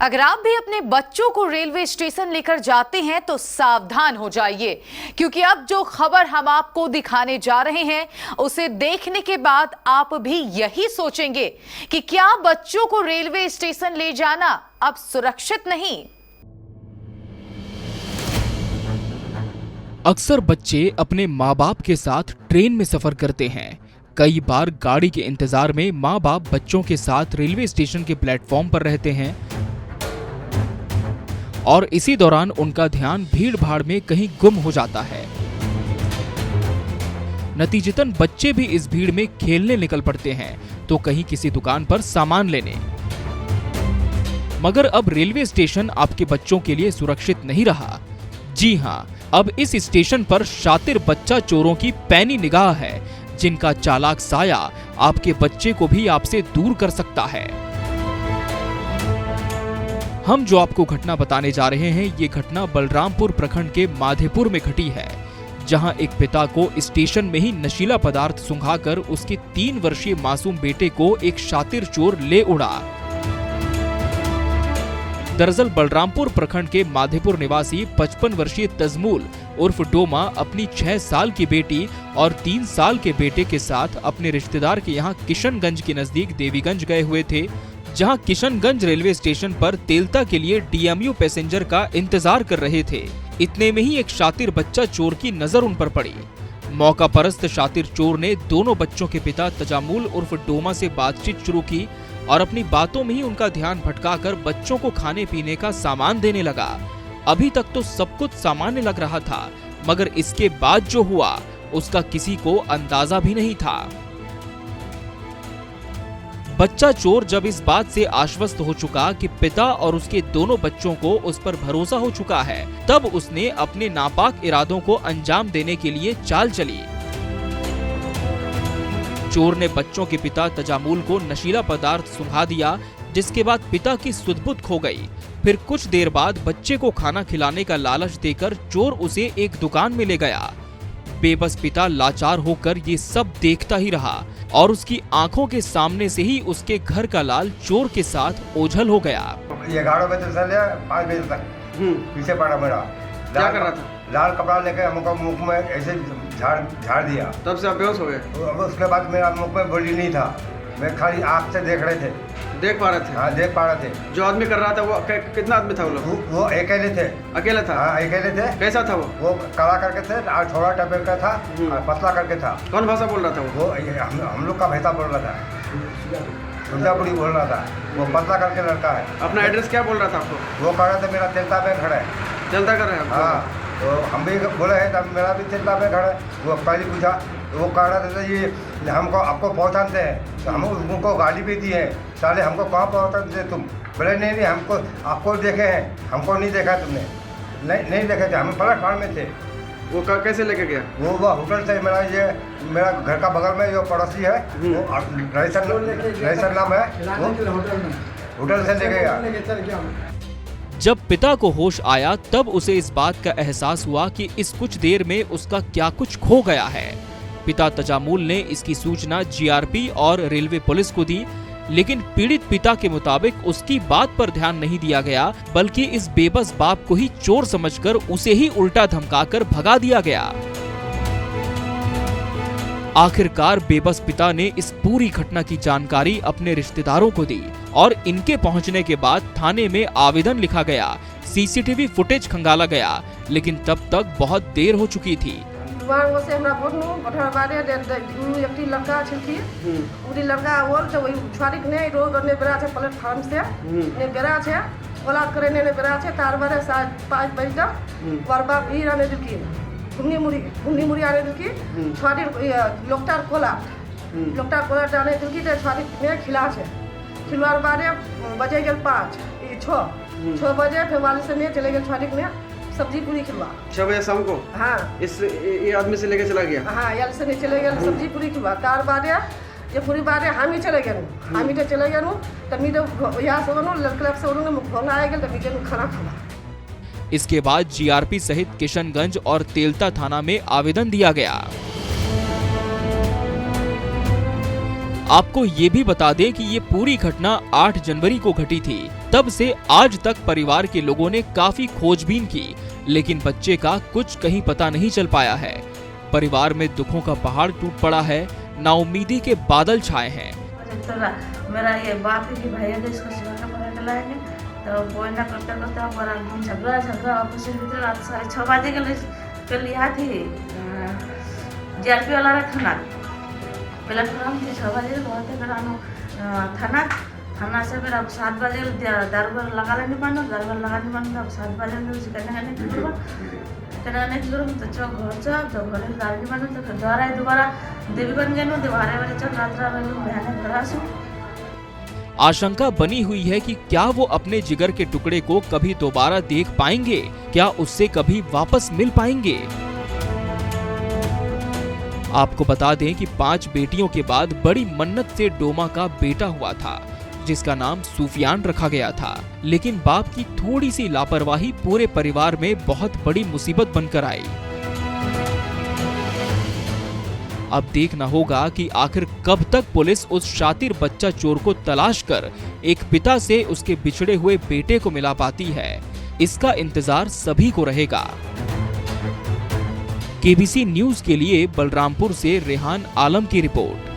अगर आप भी अपने बच्चों को रेलवे स्टेशन लेकर जाते हैं तो सावधान हो जाइए, क्योंकि अब जो खबर हम आपको दिखाने जा रहे हैं उसे देखने के बाद आप भी यही सोचेंगे कि क्या बच्चों को रेलवे स्टेशन ले जाना अब सुरक्षित नहीं। अक्सर बच्चे अपने माँ बाप के साथ ट्रेन में सफर करते हैं। कई बार गाड़ी के इंतजार में माँ बाप बच्चों के साथ रेलवे स्टेशन के प्लेटफॉर्म पर रहते हैं और इसी दौरान उनका ध्यान भीड़ भाड़ में कहीं गुम हो जाता है। नतीजतन बच्चे भी इस भीड़ में खेलने निकल पड़ते हैं तो कहीं किसी दुकान पर सामान लेने। मगर अब रेलवे स्टेशन आपके बच्चों के लिए सुरक्षित नहीं रहा। जी हाँ, अब इस स्टेशन पर शातिर बच्चा चोरों की पैनी निगाह है, जिनका चालाक साया आपके बच्चे को भी आपसे दूर कर सकता है। हम जो आपको घटना बताने जा रहे हैं, ये घटना बलरामपुर प्रखंड के माधेपुर में घटी है, जहां एक पिता को स्टेशन में ही नशीला पदार्थ सुंघाकर उसके 3 वर्षीय मासूम बेटे को एक शातिर चोर ले उड़ा। दरअसल बलरामपुर प्रखंड के माधेपुर निवासी 55 वर्षीय तजमूल उर्फ डोमा अपनी 6 साल की बेटी और 3 साल के बेटे के साथ अपने रिश्तेदार के यहाँ किशनगंज के नजदीक देवीगंज गए हुए थे, जहां किशनगंज रेलवे स्टेशन पर तेलता के लिए डीएमयू पैसेंजर का इंतजार कर रहे थे। इतने में ही एक शातिर बच्चा चोर की नजर उन पर पड़ी। मौका परस्त शातिर चोर ने दोनों बच्चों के पिता तजामुल उर्फ डोमा से बातचीत शुरू की और अपनी बातों में ही उनका ध्यान भटकाकर बच्चों को खाने पीने का सामान देने लगा। अभी तक तो सब कुछ सामान्य लग रहा था, मगर इसके बाद जो हुआ उसका किसी को अंदाजा भी नहीं था। बच्चा चोर जब इस बात से आश्वस्त हो चुका कि पिता और उसके दोनों बच्चों को उस पर भरोसा हो चुका है, तब उसने अपने नापाक इरादों को अंजाम देने के लिए चाल चली। चोर ने बच्चों के पिता तजामुल को नशीला पदार्थ सुंघा दिया, जिसके बाद पिता की सुध-बुध खो गई। फिर कुछ देर बाद बच्चे को खाना खिलाने का लालच देकर चोर उसे एक दुकान में ले गया। बेबस पिता लाचार होकर ये सब देखता ही रहा और उसकी आंखों के सामने से ही उसके घर का लाल चोर के साथ ओझल हो गया। 11 बजे से ले 5 बजे तक पीछे पड़ा मेरा। क्या कर रहा था? लाल कपड़ा लेके हमको मुख में ऐसे झाड़ दिया। तब से आप बेहोश हो गए? उसके बाद मेरा मुख में बोली नहीं था, मैं खाली आँख से देख रहे थे। देख पा रहे थे? हाँ, देख पा रहे थे। जो आदमी कर रहा था वो कितना आदमी था? वो लोग वो अकेले थे। अकेला था? हाँ, अकेले थे। कैसा था वो काला करके थे और छोटा टपेर का था और पतला करके था। कौन भाषा बोल रहा था वो? हम लोग का भाषा बोल रहा था, सुजापुरी बोल रहा था। वो पतला करके लड़का है। अपना एड्रेस क्या बोल रहा था आपको? वो कह रहा था मेरा तेलता पे खड़ा है। चलता कर रहे हैं? हाँ, तो हम भी बोले हैं तब मेरा भी तेलता पे खड़ा है। वो पहले पूछा, वो कह रहा था ये हमको आपको पहुँचाते हैं, तो हम उनको गाली भी दी है, साले हमको कहाँ पहुँचाते तुम? बोले नहीं हमको आपको देखे हैं, हमको नहीं देखा तुमने। नहीं देखे थे, हम प्लेटफार्म में थे। वो कैसे लेके गया? वो होटल से मेरा घर का बगल में जो पड़ोसी है, वो रईसन नाम है, वो होटल से लेके गया। जब पिता को होश आया तब उसे इस बात का एहसास हुआ कि इस कुछ देर में उसका क्या कुछ खो गया है। पिता तजामुल ने इसकी सूचना जीआरपी और रेलवे पुलिस को दी, लेकिन पीड़ित पिता के मुताबिक उसकी बात पर ध्यान नहीं दिया गया, बल्कि इस बेबस बाप को ही चोर समझकर उसे ही उल्टा धमकाकर भगा दिया गया। आखिरकार बेबस पिता ने इस पूरी घटना की जानकारी अपने रिश्तेदारों को दी और इनके पहुंचने के बाद थाने में आवेदन लिखा गया। सीसीटीवी फुटेज खंगाला गया, लेकिन तब तक बहुत देर हो चुकी थी। घुमनी मुड़ी आने दिल की छाड़ी लोकटार कोला जाने दिल की छाड़ी में खिला छे खिलवार बारे बजे गेल 5 6 बजे फिर वाले से ने चले गए छाड़ी में सब्जी पूरी खिलवा 6 बजे शाम को। हाँ, ये आदमी से लेके चला गया। हाँ, याल से नहीं चले गए सब्जी पूरी खिलवा तार बारे ये पूरी बारे हम ही चले गए तब मीटे यहाँ से लड़के से भोंगा आ गए तब मीटे खाना खावा। इसके बाद जीआरपी सहित किशनगंज और तेलता थाना में आवेदन दिया गया। आपको ये भी बता दें कि ये पूरी घटना 8 जनवरी को घटी थी। तब से आज तक परिवार के लोगों ने काफी खोजबीन की, लेकिन बच्चे का कुछ कहीं पता नहीं चल पाया है। परिवार में दुखों का पहाड़ टूट पड़ा है, नाउम्मीदी के बादल छाए हैं। मेरा ये बाप है कि भैया को इसको सिवा का पकड़ के लाएंगे, तो कोई ना करते करते बड़ा झगड़ा ऑफिस के भीतर रात 6:30 बजे के लिया थी जीआरपी वाला रखना प्लेटफॉर्म थी 6 बजे बहुत करानो थाना से फिर अब 7 बजे दरबार लगा लेने पानो दरबार लगाने पानो अब 7 बजे में उसे करने के लिए तो चौक घर जो घर गाड़ी पानो तो फिर दोबारा दोबारा देवी बन गए नो दोबारा वाले चौक रात बहन घर आसू। आशंका बनी हुई है कि क्या वो अपने जिगर के टुकड़े को कभी दोबारा देख पाएंगे, क्या उससे कभी वापस मिल पाएंगे। आपको बता दें कि 5 बेटियों के बाद बड़ी मन्नत से डोमा का बेटा हुआ था, जिसका नाम सूफियान रखा गया था। लेकिन बाप की थोड़ी सी लापरवाही पूरे परिवार में बहुत बड़ी मुसीबत बनकर आई। अब देखना होगा कि आखिर कब तक पुलिस उस शातिर बच्चा चोर को तलाश कर एक पिता से उसके बिछड़े हुए बेटे को मिला पाती है। इसका इंतजार सभी को रहेगा। केबीसी न्यूज के लिए बलरामपुर से रेहान आलम की रिपोर्ट।